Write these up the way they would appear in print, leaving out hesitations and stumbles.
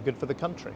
good for the country.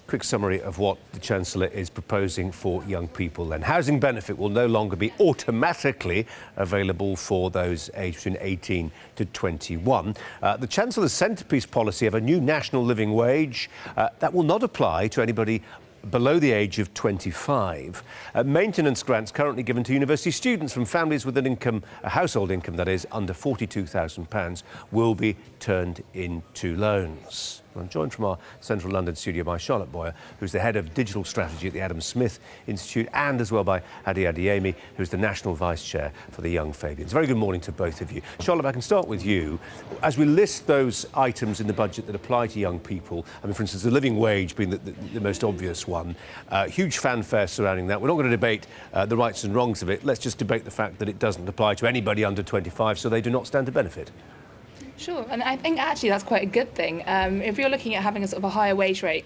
Quick summary of what the Chancellor is proposing for young people then. Housing benefit will no longer be automatically available for those aged between 18 to 21. The Chancellor's centrepiece policy of a new national living wage that will not apply to anybody below the age of 25. Maintenance grants currently given to university students from families with an income, a household income that is under £42,000, will be turned into loans. I'm joined from our central London studio by Charlotte Boyer, who's the head of digital strategy at the Adam Smith Institute, and as well by Ade Adeyemi, who's the national vice-chair for the Young Fabians. Very good morning to both of you. Charlotte, I can start with you. As we list those items in the budget that apply to young people, I mean, for instance, the living wage being the most obvious one, huge fanfare surrounding that. We're not going to debate the rights and wrongs of it. Let's just debate the fact that it doesn't apply to anybody under 25, so they do not stand to benefit. Sure, and I think actually that's quite a good thing. If you're looking at having a sort of a higher wage rate,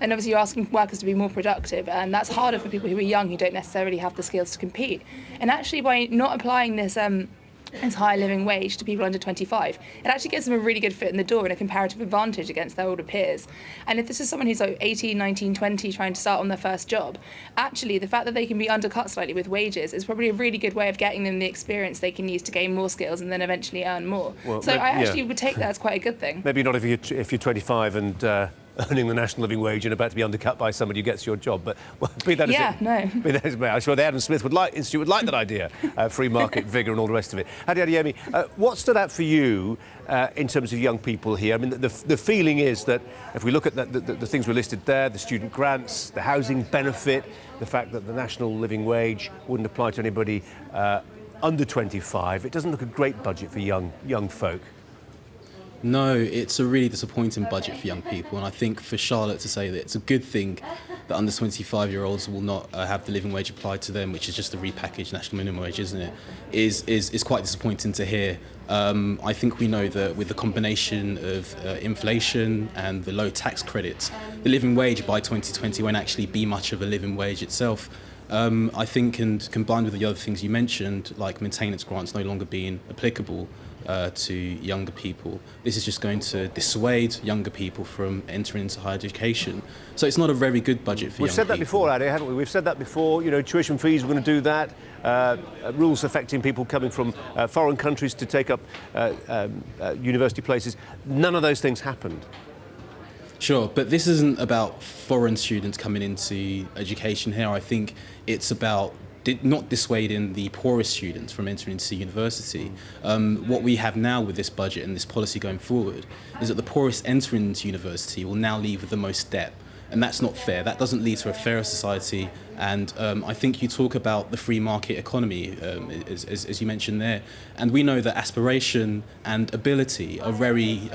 then obviously you're asking workers to be more productive, and that's harder for people who are young who don't necessarily have the skills to compete. And actually, by not applying this high living wage to people under 25, it actually gives them a really good foot in the door and a comparative advantage against their older peers. And if this is someone who's like 18, 19, 20 trying to start on their first job, actually the fact that they can be undercut slightly with wages is probably a really good way of getting them the experience they can use to gain more skills and then eventually earn more. Well, so I actually would take that as quite a good thing. Maybe not if you're 25 and earning the national living wage and about to be undercut by somebody who gets your job, but well, be that as it may. I'm sure the Adam Smith Institute would like that idea, free market vigour and all the rest of it. Ade Adeyemi, what stood out for you in terms of young people here? I mean, the feeling is that if we look at the things we listed there, the student grants, the housing benefit, the fact that the national living wage wouldn't apply to anybody under 25, it doesn't look a great budget for young folk. No, it's a really disappointing budget for young people, and I think for Charlotte to say that it's a good thing that under 25-year-olds will not have the living wage applied to them, which is just a repackaged national minimum wage, isn't it, is quite disappointing to hear. I think we know that with the combination of inflation and the low tax credits, the living wage by 2020 won't actually be much of a living wage itself. I think, and combined with the other things you mentioned, like maintenance grants no longer being applicable to younger people, this is just going to dissuade younger people from entering into higher education. So it's not a very good budget for young people. We've said that before, Ade, haven't we? We've said that before. You know, tuition fees, we're going to do that. Rules affecting people coming from foreign countries to take up university places. None of those things happened. Sure, but this isn't about foreign students coming into education here. I think it's about not dissuading the poorest students from entering into university. What we have now with this budget and this policy going forward is that the poorest entering into university will now leave with the most debt. And that's not fair. That doesn't lead to a fairer society. And I think you talk about the free market economy, as you mentioned there. And we know that aspiration and ability are very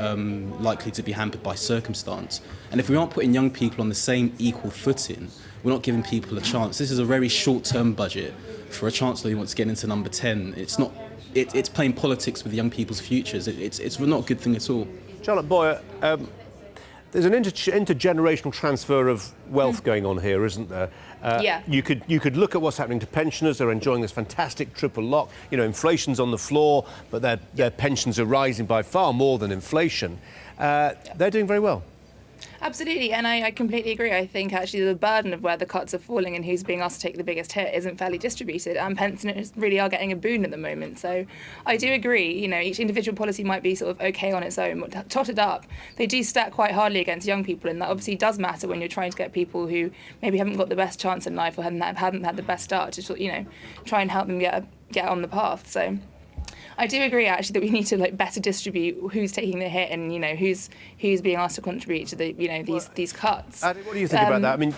likely to be hampered by circumstance. And if we aren't putting young people on the same equal footing, we're not giving people a chance. This is a very short-term budget for a chancellor who wants to get into number 10. It's playing politics with young people's futures. It's not a good thing at all. Charlotte Boyer, there's an intergenerational transfer of wealth going on here, isn't there? Yeah. You could look at what's happening to pensioners. They're enjoying this fantastic triple lock. You know, inflation's on the floor, but their pensions are rising by far more than inflation. They're doing very well. Absolutely, and I completely agree. I think actually the burden of where the cuts are falling and who's being asked to take the biggest hit isn't fairly distributed, and pensioners really are getting a boon at the moment. So I do agree, you know, each individual policy might be sort of okay on its own, but totted up, they do stack quite hardly against young people, and that obviously does matter when you're trying to get people who maybe haven't got the best chance in life or haven't had the best start to, you know, try and help them get on the path. So I do agree actually that we need to better distribute who's taking the hit and, you know, who's being asked to contribute to the, you know, these cuts. Ade, what do you think about that? I mean,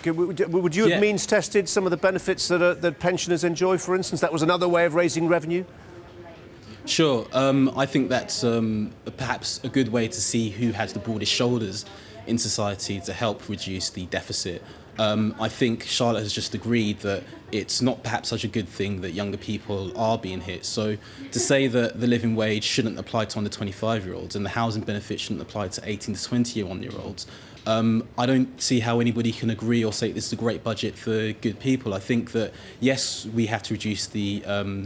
would you have means tested some of the benefits that pensioners enjoy, for instance? That was another way of raising revenue. Sure. I think that's perhaps a good way to see who has the broadest shoulders in society to help reduce the deficit. I think Charlotte has just agreed that it's not perhaps such a good thing that younger people are being hit. So to say that the living wage shouldn't apply to under 25-year-olds and the housing benefit shouldn't apply to 18 to 21-year-olds, I don't see how anybody can agree or say this is a great budget for good people. I think that, yes, we have to reduce the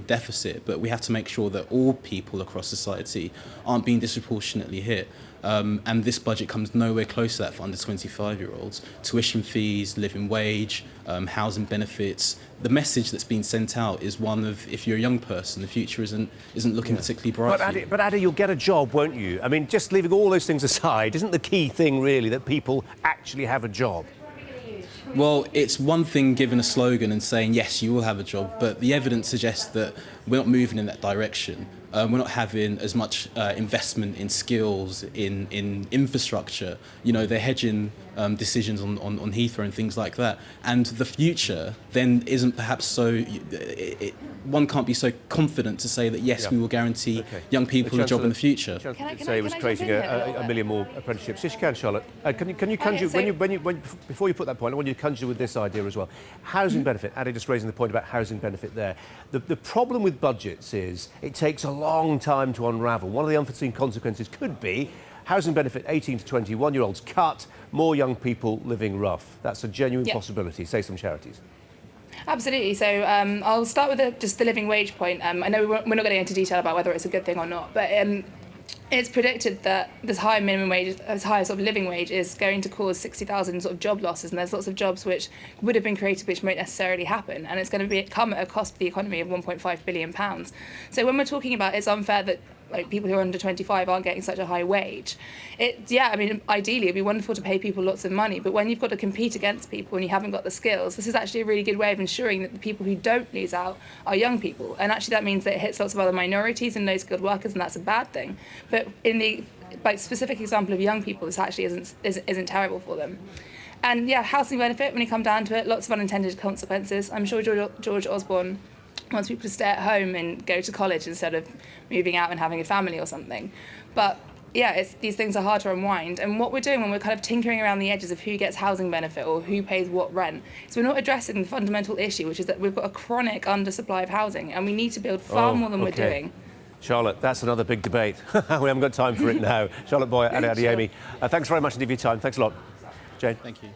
deficit, but we have to make sure that all people across society aren't being disproportionately hit. And this budget comes nowhere close to that for under 25-year-olds. Tuition fees, living wage, housing benefits. The message that's been sent out is one of, if you're a young person, the future isn't looking particularly bright for you. But Adi, you'll get a job, won't you? I mean, just leaving all those things aside, isn't the key thing really that people actually have a job? Well, it's one thing giving a slogan and saying, yes, you will have a job, but the evidence suggests that we're not moving in that direction. We're not having as much investment in skills, in infrastructure. You know, they're hedging decisions on Heathrow and things like that. And the future then isn't perhaps so... one can't be so confident to say that, yes, we will guarantee young people a job in the future. Chancellor did say he was creating a million more apprenticeships. Yes, you can, Charlotte. Can you conjure, before you put that point, I want you to conjure with this idea as well. Housing benefit, Adi just raising the point about housing benefit there. The problem with budgets is it takes a long time to unravel. One of the unforeseen consequences could be housing benefit 18 to 21-year-olds cut, more young people living rough. That's a genuine possibility. Say some charities. Absolutely. So I'll start with just the living wage point. I know we're not going to go into detail about whether it's a good thing or not, but it's predicted that this high minimum wage, this high sort of living wage, is going to cause 60,000 sort of job losses, and there's lots of jobs which would have been created which won't necessarily happen, and it's going to come at a cost to the economy of £1.5 billion. So when we're talking about it's unfair that people who are under 25 aren't getting such a high wage, I mean, ideally it'd be wonderful to pay people lots of money, but when you've got to compete against people and you haven't got the skills, this is actually a really good way of ensuring that the people who don't lose out are young people. And actually that means that it hits lots of other minorities and low-skilled workers, and that's a bad thing. But in the specific example of young people, this actually isn't terrible for them. And housing benefit, when you come down to it, lots of unintended consequences. I'm sure George Osborne wants people to stay at home and go to college instead of moving out and having a family or something. But these things are hard to unwind. And what we're doing when we're kind of tinkering around the edges of who gets housing benefit or who pays what rent, is we're not addressing the fundamental issue, which is that we've got a chronic undersupply of housing, and we need to build far more than we're doing. Charlotte, that's another big debate. We haven't got time for it now. Charlotte Boyer and Adeyemi, thanks very much indeed for your time. Thanks a lot. Jane. Thank you.